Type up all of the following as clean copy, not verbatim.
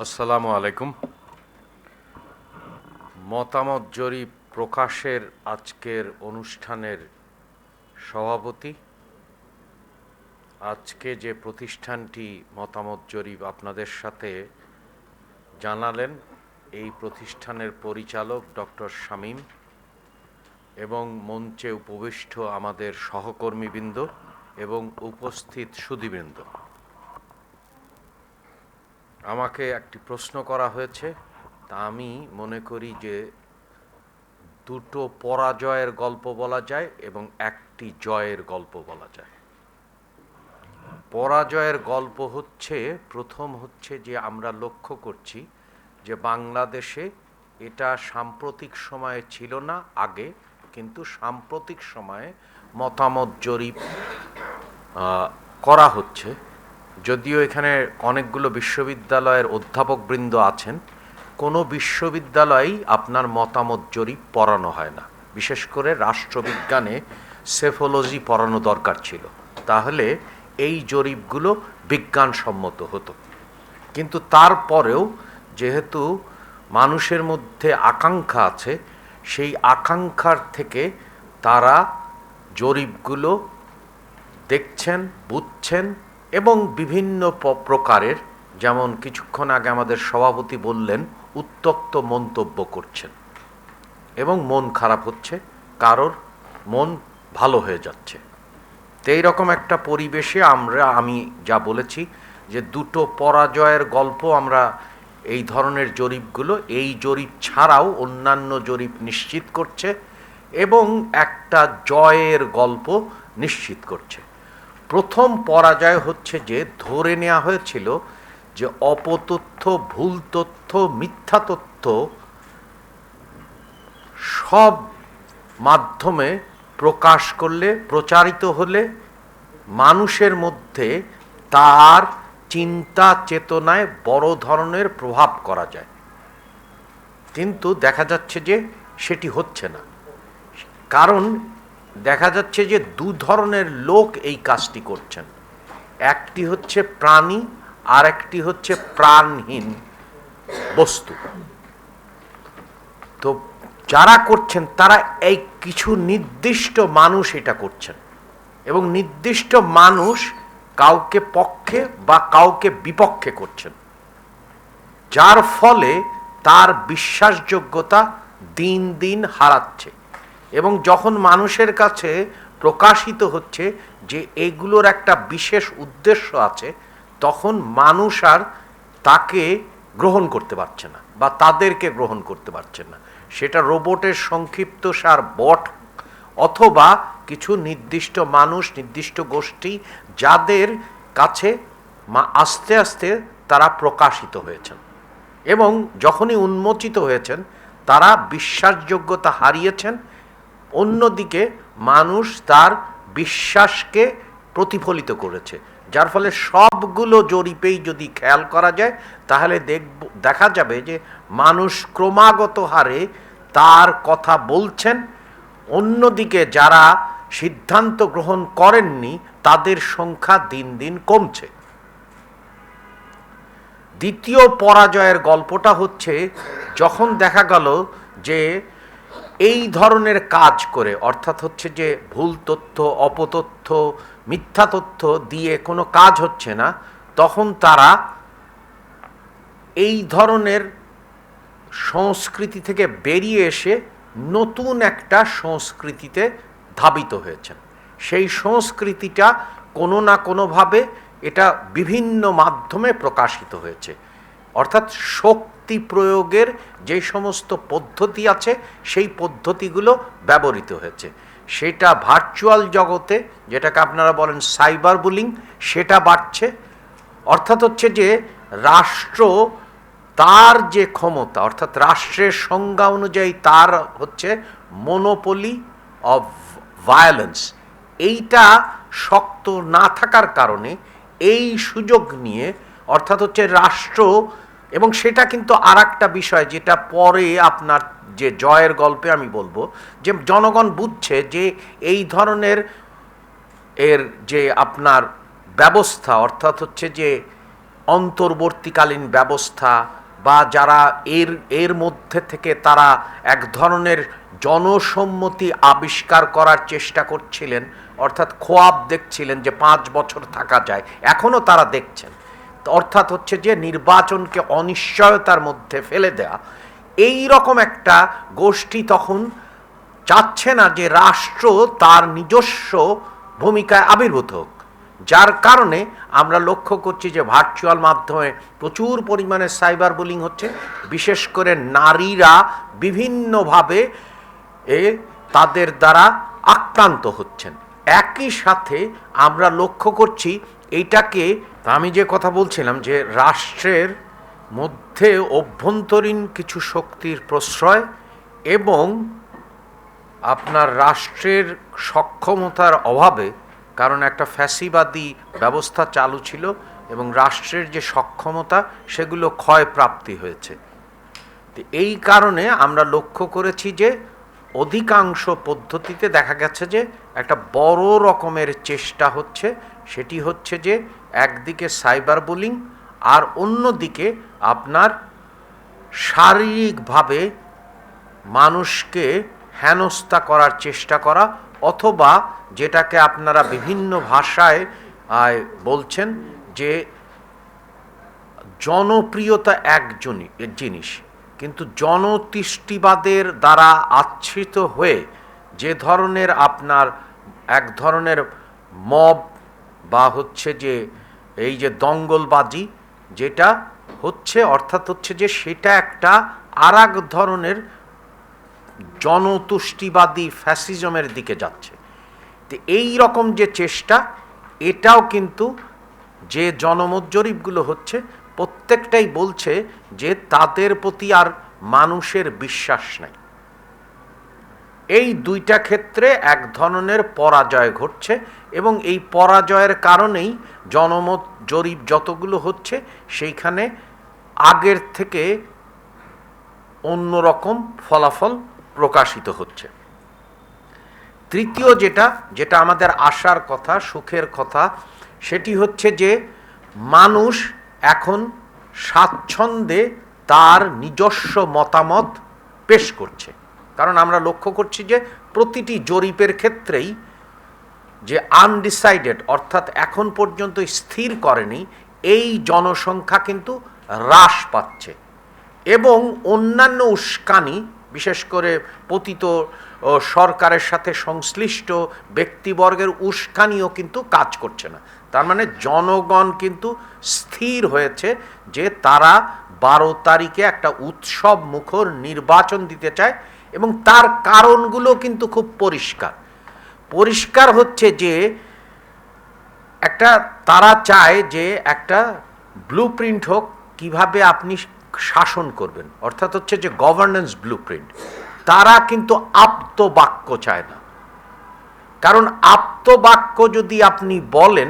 আসসালামু আলাইকুম। মতামত জরিপ প্রকাশের আজকের অনুষ্ঠানের সভাপতি, আজকে যে প্রতিষ্ঠানটি মতামত জরিপ আপনাদের সাথে জানালেন, এই প্রতিষ্ঠানের পরিচালক ডক্টর শামীম এবং মঞ্চে উপবিষ্ট আমাদের সহকর্মীবৃন্দ এবং উপস্থিত সুধীবৃন্দ, আমাকে একটি প্রশ্ন করা হয়েছে। তা আমি মনে করি যে দুটো পরাজয়ের গল্প বলা যায় এবং একটি জয়ের গল্প বলা যায়। পরাজয়ের গল্প হচ্ছে, প্রথম হচ্ছে যে আমরা লক্ষ্য করছি যে বাংলাদেশে এটা সাম্প্রতিক সময়ে ছিল না আগে, কিন্তু সাম্প্রতিক সময়ে মতামত জরিপ করা হচ্ছে। যদিও এখানে অনেকগুলো বিশ্ববিদ্যালয়ের অধ্যাপকবৃন্দ আছেন, কোনো বিশ্ববিদ্যালয়েই আপনার মতামত জরিপ পড়ানো হয় না। বিশেষ করে রাষ্ট্রবিজ্ঞানে সেফোলজি পড়ানো দরকার ছিল, তাহলে এই জরিপগুলো বিজ্ঞানসম্মত হতো। কিন্তু তারপরেও যেহেতু মানুষের মধ্যে আকাঙ্ক্ষা আছে, সেই আকাঙ্ক্ষার থেকে তারা জরিপগুলো দেখছেন, বুঝছেন এবং বিভিন্ন প্রকারের, যেমন কিছুক্ষণ আগে আমাদের সভাপতি বললেন, উত্ত্যক্ত মন্তব্য করছেন এবং মন খারাপ হচ্ছে, কারোর মন ভালো হয়ে যাচ্ছে। তো এইরকম একটা পরিবেশে আমি যা বলেছি যে দুটো পরাজয়ের গল্প আমরা এই ধরনের জরিপগুলো, এই জরিপ ছাড়াও অন্যান্য জরিপ নিশ্চিত করছে এবং একটা জয়ের গল্প নিশ্চিত করছে। প্রথম পরাজয় হচ্ছে যে ধরে নেওয়া হয়েছিল যে অপতথ্য, ভুল তথ্য, মিথ্যা তথ্য সব মাধ্যমে প্রকাশ করলে, প্রচারিত হলে মানুষের মধ্যে তার চিন্তা চেতনায় বড় ধরনের প্রভাব করা যায়। কিন্তু দেখা যাচ্ছে যে সেটি হচ্ছে না, কারণ দেখা যাচ্ছে যে দু ধরনের লোক এই কাজটি করছেন। একটি হচ্ছে প্রাণী, আর একটি হচ্ছে প্রাণহীন বস্তু। তো যারা করছেন তারা এই কিছু নির্দিষ্ট মানুষ এটা করছেন, এবং নির্দিষ্ট মানুষ কাউকে পক্ষে বা কাউকে বিপক্ষে করছেন, যার ফলে তার বিশ্বাসযোগ্যতা দিন দিন হারাচ্ছে। এবং যখন মানুষের কাছে প্রকাশিত হচ্ছে যে এগুলোর একটা বিশেষ উদ্দেশ্য আছে, তখন মানুষ আর তাকে গ্রহণ করতে পারছে না বা তাদেরকে গ্রহণ করতে পারছে না। সেটা রোবটের সংক্ষিপ্তসার বট, অথবা কিছু নির্দিষ্ট মানুষ, নির্দিষ্ট গোষ্ঠী, যাদের কাছে আস্তে আস্তে তারা প্রকাশিত হয়েছেন এবং যখনই উন্মোচিত হয়েছেন তারা বিশ্বাসযোগ্যতা হারিয়েছেন। অন্যদিকে মানুষ তার বিশ্বাসকে প্রতিফলিত করেছে, যার ফলে সবগুলো জরিপেই যদি খেয়াল করা যায় তাহলে দেখা যাবে যে মানুষ ক্রমাগত হারে তার কথা বলছেন, অন্যদিকে যারা সিদ্ধান্ত গ্রহণ করেননি তাদের সংখ্যা দিন দিন কমছে। দ্বিতীয় পরাজয়ের গল্পটা হচ্ছে যখন দেখা গেল যে এই ধরনের কাজ করে, অর্থাৎ হচ্ছে যে ভুল তথ্য, অপতথ্য, মিথ্যা তথ্য দিয়ে কোনো কাজ হচ্ছে না, তখন তারা এই ধরনের সংস্কৃতি থেকে বেরিয়ে এসে নতুন একটা সংস্কৃতিতে ধাবিত হয়েছেন। সেই সংস্কৃতিটা কোনো না কোনোভাবে এটা বিভিন্ন মাধ্যমে প্রকাশিত হয়েছে, অর্থাৎ শক্তি প্রয়োগের যে সমস্ত পদ্ধতি আছে সেই পদ্ধতিগুলো ব্যবহৃত হয়েছে। সেটা ভার্চুয়াল জগতে, যেটাকে আপনারা বলেন সাইবার বুলিং, সেটা বাড়ছে। অর্থাৎ হচ্ছে যে রাষ্ট্র তার যে ক্ষমতা, অর্থাৎ রাষ্ট্রের সংজ্ঞা অনুযায়ী তার হচ্ছে মনোপলি অফ ভায়োলেন্স, এইটা শক্ত না থাকার কারণে এই সুযোগ নিয়ে, অর্থাৎ হচ্ছে রাষ্ট্র, এবং সেটা কিন্তু আর একটা বিষয় যেটা পরে আপনার যে জয়ের গল্পে আমি বলবো, যে জনগণ বুঝছে যে এই ধরনের এর যে আপনার ব্যবস্থা, অর্থাৎ হচ্ছে যে অন্তর্বর্তীকালীন ব্যবস্থা বা যারা এর মধ্যে থেকে তারা এক ধরনের জনসম্মতি আবিষ্কার করার চেষ্টা করছিলেন, অর্থাৎ খোয়াব দেখছিলেন যে 5 বছর থাকা যায়, এখনও তারা দেখছেন, অর্থাৎ হচ্ছে যে নির্বাচনকে অনিশ্চয়তার মধ্যে ফেলে দেয়া, এই রকম একটা গোষ্ঠী তখন চাচ্ছে না যে রাষ্ট্র তার নিজস্ব ভূমিকায় আবির্ভূত হোক। যার কারণে আমরা লক্ষ্য করছি যে ভার্চুয়াল মাধ্যমে প্রচুর পরিমাণে সাইবার বুলিং হচ্ছে, বিশেষ করে নারীরা বিভিন্নভাবে তাদের দ্বারা আক্রান্ত হচ্ছেন। একই সাথে আমরা লক্ষ্য করছি এইটাকে, আমি যে কথা বলছিলাম যে রাষ্ট্রের মধ্যে অভ্যন্তরীণ কিছু শক্তির প্রশ্রয় এবং আপনার রাষ্ট্রের সক্ষমতার অভাবে, কারণ একটা ফ্যাসিবাদী ব্যবস্থা চালু ছিল এবং রাষ্ট্রের যে সক্ষমতা সেগুলো ক্ষয়প্রাপ্তি হয়েছে। এই কারণে আমরা লক্ষ্য করেছি যে অধিকাংশ পদ্ধতিতে দেখা গেছে যে একটা বড় রকমের চেষ্টা হচ্ছে, সেটি হচ্ছে যে একদিকে সাইবার বুলিং আর অন্যদিকে আপনার শারীরিকভাবে মানুষকে হেনস্থা করার চেষ্টা করা, অথবা যেটাকে আপনারা বিভিন্ন ভাষায় বলছেন যে জনপ্রিয়তা এক জিনিস, কিন্তু জনতুষ্টিবাদের দ্বারা আচ্ছ্রিত হয়ে যে ধরনের আপনার এক ধরনের মব বা হচ্ছে যে এই যে দঙ্গলবাজি যেটা হচ্ছে, অর্থাৎ হচ্ছে যে সেটা একটা আর এক ধরনের জনতুষ্টিবাদী ফ্যাসিজমের দিকে যাচ্ছে। তো এই রকম যে চেষ্টা, এটাও কিন্তু যে জনমত জরিপগুলো হচ্ছে প্রত্যেকটাই বলছে যে তাদের প্রতি আর মানুষের বিশ্বাস নাই। এই দুইটা ক্ষেত্রে এক ধরনের পরাজয় ঘটছে এবং এই পরাজয়ের কারণেই জনমত জরিপ যতগুলো হচ্ছে সেইখানে আগের থেকে অন্যরকম ফলাফল প্রকাশিত হচ্ছে। তৃতীয় যেটা আমাদের আশার কথা, সুখের কথা, সেটি হচ্ছে যে মানুষ এখন স্বাচ্ছন্দ্যে তার নিজস্ব মতামত পেশ করছে। কারণ আমরা লক্ষ্য করছি যে প্রতিটি জরিপের ক্ষেত্রেই যে আনডিসাইডেড, অর্থাৎ এখন পর্যন্ত স্থির করেনি, এই জনসংখ্যা কিন্তু হ্রাস পাচ্ছে এবং অন্যান্য উস্কানি, বিশেষ করে পতিত সরকারের সাথে সংশ্লিষ্ট ব্যক্তিবর্গের উস্কানিও কিন্তু কাজ করছে না। তার মানে জনগণ কিন্তু স্থির হয়েছে যে তারা 12 তারিখে একটা উৎসব মুখর নির্বাচন দিতে চায় এবং তার কারণগুলো কিন্তু খুব পরিষ্কার হচ্ছে যে একটা তারা চায় যে একটা ব্লুপ্রিন্ট হোক কিভাবে আপনি শাসন করবেন, অর্থাৎ হচ্ছে যে গভর্নেন্স ব্লুপ্রিন্ট। তারা কিন্তু আপ্তবাক্য চায় না, কারণ আপ্তবাক্য যদি আপনি বলেন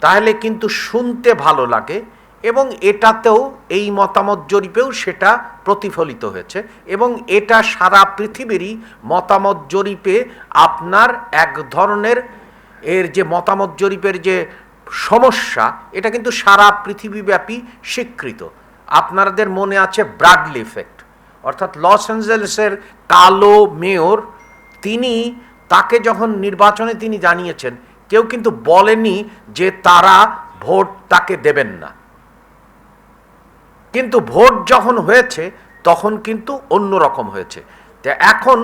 তাহলে কিন্তু শুনতে ভালো লাগে এবং এটাতেও এই মতামত জরিপেও সেটা প্রতিফলিত হয়েছে এবং এটা সারা পৃথিবীরই মতামত জরিপে আপনার এক ধরনের এর যে মতামত জরিপের যে সমস্যা, এটা কিন্তু সারা পৃথিবীব্যাপী স্বীকৃত। আপনাদের মনে আছে ব্র্যাডলি ইফেক্ট, অর্থাৎ লস অ্যাঞ্জেলেসের কালো মেয়র, তাকে যখন নির্বাচনে তিনি জানিয়েছেন, কেউ কিন্তু বলেনি যে তারা ভোট তাকে দেবেন না, কিন্তু ভোট যখন হয়েছে তখন কিন্তু অন্যরকম হয়েছে। তো এখন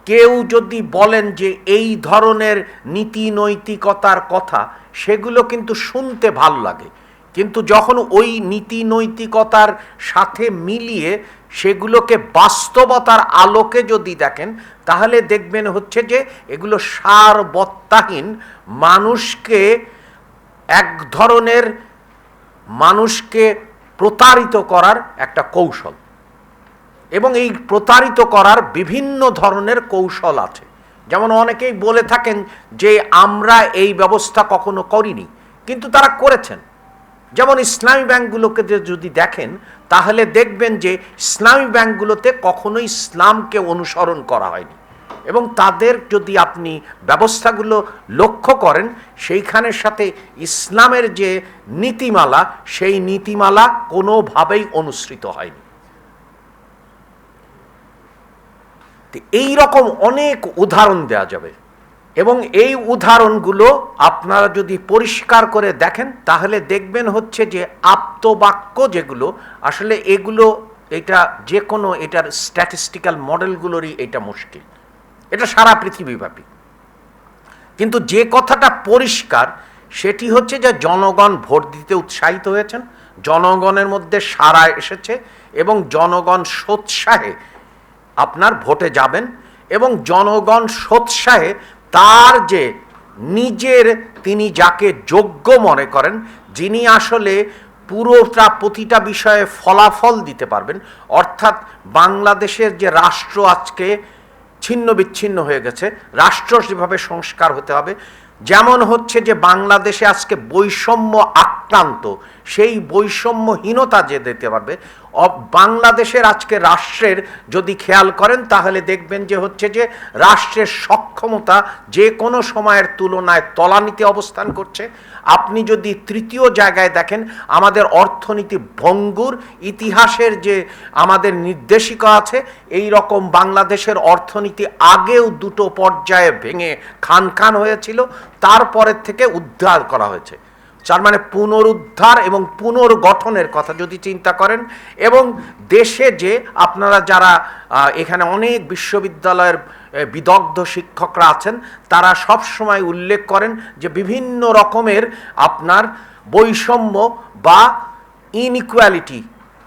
কেউ যদি বলেন যে এই ধরনের নীতি নৈতিকতার কথা, সেগুলো কিন্তু শুনতে ভালো লাগে, কিন্তু যখন ওই নীতি নৈতিকতার সাথে মিলিয়ে সেগুলোকে বাস্তবতার আলোকে যদি দেখেন, তাহলে দেখবেন হচ্ছে যে এগুলো সারবত্তাহীন মানুষকে এক ধরনের মানুষকে প্রতারিত করার একটা কৌশল, এবং এই প্রতারিত করার বিভিন্ন ধরনের কৌশল আছে। যেমন অনেকেই বলে থাকেন যে আমরা এই ব্যবস্থা কখনো করিনি, কিন্তু তারা করেছেন। যেমন ইসলামী ব্যাংকগুলোকে যদি দেখেন, তাহলে দেখবেন যে ইসলামী ব্যাংকগুলোতে কখনোই ইসলামকে অনুসরণ করা হয়নি, এবং তাদের যদি আপনি ব্যবস্থাগুলো লক্ষ্য করেন, সেইখানের সাথে ইসলামের যে নীতিমালা, সেই নীতিমালা কোনোভাবেই অনুসৃত হয়নি। এই রকম অনেক উদাহরণ দেওয়া যাবে, এবং এই উদাহরণগুলো আপনারা যদি পরিষ্কার করে দেখেন তাহলে দেখবেন হচ্ছে যে আপ্তবাক্য যেগুলো, আসলে এগুলো এটা যে কোনো এটার স্ট্যাটিস্টিক্যাল মডেলগুলোরই এটা মুশকিল, এটা সারা পৃথিবীব্যাপী। কিন্তু যে কথাটা পরিষ্কার সেটি হচ্ছে যে জনগণ ভোট দিতে উৎসাহিত হয়েছেন, জনগণের মধ্যে সাড়া এসেছে, এবং জনগণ সোৎসাহে আপনার ভোটে যাবেন, এবং জনগণ সোৎসাহে তার যে নিজের তিনি যাকে যোগ্য মনে করেন, যিনি আসলে পুরোটা প্রতিটা বিষয়ে ফলাফল দিতে পারবেন, অর্থাৎ বাংলাদেশের যে রাষ্ট্র আজকে ছিন্ন বিচ্ছিন্ন হয়ে গেছে, রাষ্ট্র যেভাবে সংস্কার হতে হবে, যেমন হচ্ছে যে বাংলাদেশে আজকে বৈষম্য আক্রান্ত, সেই বৈষম্যহীনতা যে দিতে পারবে। বাংলাদেশের আজকে রাষ্ট্রের যদি খেয়াল করেন তাহলে দেখবেন যে হচ্ছে যে রাষ্ট্রের সক্ষমতা যে কোনো সময়ের তুলনায় তলানিতে অবস্থান করছে। আপনি যদি তৃতীয় জায়গায় দেখেন, আমাদের অর্থনীতি ভঙ্গুর, ইতিহাসের যে আমাদের নির্দেশিকা আছে, এই রকম বাংলাদেশের অর্থনীতি আগেও দুটো পর্যায়ে ভেঙে খান খান হয়েছিল, তারপরের থেকে উদ্ধার করা হয়েছে। তার মানে পুনরুদ্ধার এবং পুনর্গঠনের কথা যদি চিন্তা করেন, এবং দেশে যে আপনারা যারা এখানে অনেক বিশ্ববিদ্যালয়ের বিদগ্ধ শিক্ষকরা আছেন, তারা সব সময় উল্লেখ করেন যে বিভিন্ন রকমের আপনার বৈষম্য বা ইনইকুয়ালিটি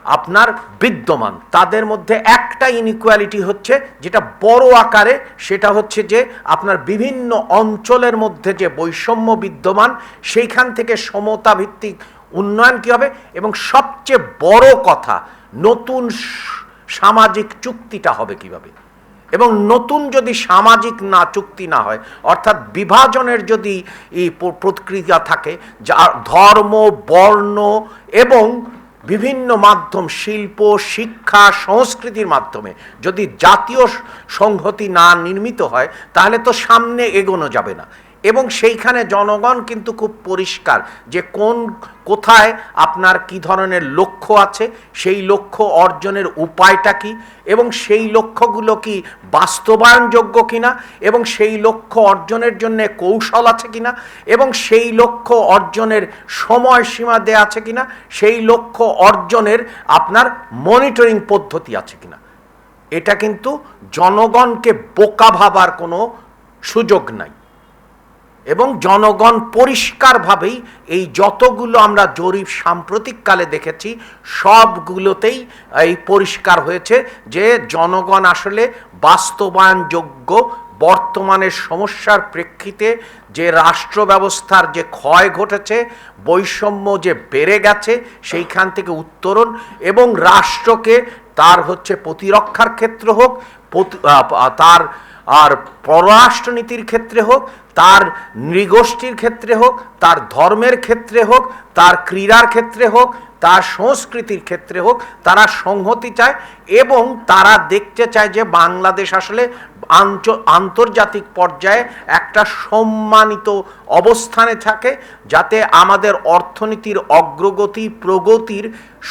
আপনার বিদ্যমান। তাদের মধ্যে একটা ইনইকুয়ালিটি হচ্ছে যেটা বড় আকারে, সেটা হচ্ছে যে আপনার বিভিন্ন অঞ্চলের মধ্যে যে বৈষম্য বিদ্যমান, সেইখান থেকে সমতা ভিত্তিক উন্নয়ন কী হবে, এবং সবচেয়ে বড় কথা নতুন সামাজিক চুক্তিটা হবে কিভাবে। এবং নতুন যদি সামাজিক চুক্তি না হয়, অর্থাৎ বিভাজনের যদি এই প্রক্রিয়া থাকে, যা ধর্ম, বর্ণ এবং বিভিন্ন মাধ্যম, শিল্প, শিক্ষা, সংস্কৃতির মাধ্যমে যদি জাতীয় সংহতি না নির্মিত হয়, তাহলে তো সামনে এগোনো যাবে না। এবং সেইখানে জনগণ কিন্তু খুব পরিষ্কার যে কোথায় আপনার কি ধরনের লক্ষ্য আছে, সেই লক্ষ্য অর্জনের উপায়টা কি, এবং সেই লক্ষ্যগুলো কি বাস্তবায়নযোগ্য কিনা, এবং সেই লক্ষ্য অর্জনের জন্য কৌশল আছে কিনা, এবং সেই লক্ষ্য অর্জনের সময়সীমা দেয়া আছে কিনা, সেই লক্ষ্য অর্জনের আপনার মনিটরিং পদ্ধতি আছে কিনা। এটা কিন্তু জনগণকে বোকা ভাবার কোনো সুযোগ নাই, এবং জনগণ পরিষ্কারভাবেই এই যতগুলো আমরা জরিপ সাম্প্রতিককালে দেখেছি, সবগুলোতেই এই পরিষ্কার হয়েছে যে জনগণ আসলে বাস্তবায়নযোগ্য বর্তমানের সমস্যার প্রেক্ষিতে যে রাষ্ট্র ব্যবস্থার যে ক্ষয় ঘটেছে, বৈষম্য যে বেড়ে গেছে, সেইখান থেকে উত্তরণ, এবং রাষ্ট্রকে তার হচ্ছে প্রতিরক্ষার ক্ষেত্র হোক, তার আর পররাষ্ট্রনীতির ক্ষেত্রে হোক, তার নৃগোষ্ঠীর ক্ষেত্রে হোক, তার ধর্মের ক্ষেত্রে হোক, তার ক্রীড়ার ক্ষেত্রে হোক, তার সংস্কৃতির ক্ষেত্রে হোক, তারা সংহতি চায়, এবং তারা দেখতে চায় যে বাংলাদেশ আসলে আন্তর্জাতিক পর্যায়ে একটা সম্মানিত অবস্থানে থাকে, যাতে আমাদের অর্থনীতির অগ্রগতি প্রগতির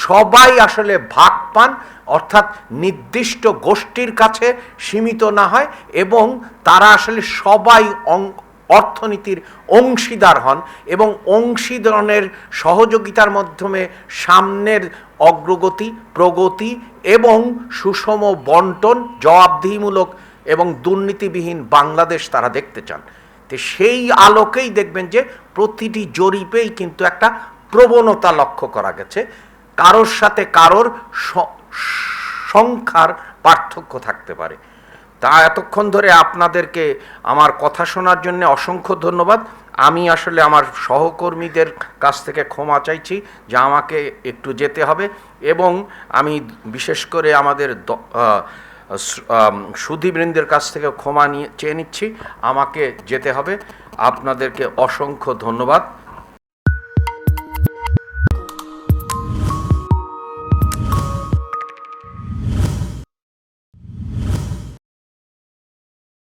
সবাই আসলে ভাগ পান, অর্থাৎ নির্দিষ্ট গোষ্ঠীর কাছে সীমিত না হয়, এবং তারা আসলে সবাই অর্থনীতির অংশীদার হন, এবং অংশীদারের সহযোগিতার মাধ্যমে সামনের অগ্রগতি, প্রগতি এবং সুষম বন্টন, জবাবদিহিমূলক এবং দুর্নীতিবিহীন বাংলাদেশ তারা দেখতে চান। তো সেই আলোকেই দেখবেন যে প্রতিটি জরিপেই কিন্তু একটা প্রবণতা লক্ষ্য করা গেছে, কারোর সাথে কারোর সংখ্যার পার্থক্য থাকতে পারে। তা এতক্ষণ ধরে আপনাদেরকে আমার কথা শোনার জন্য অসংখ্য ধন্যবাদ। আমি আসলে আমার সহকর্মীদের কাছ থেকে ক্ষমা চাইছি যে আমাকে একটু যেতে হবে, এবং আমি বিশেষ করে আমাদের সুধীবৃন্দের কাছ থেকে ক্ষমা চেয়ে নিচ্ছি, আমাকে যেতে হবে। আপনাদেরকে অসংখ্য ধন্যবাদ।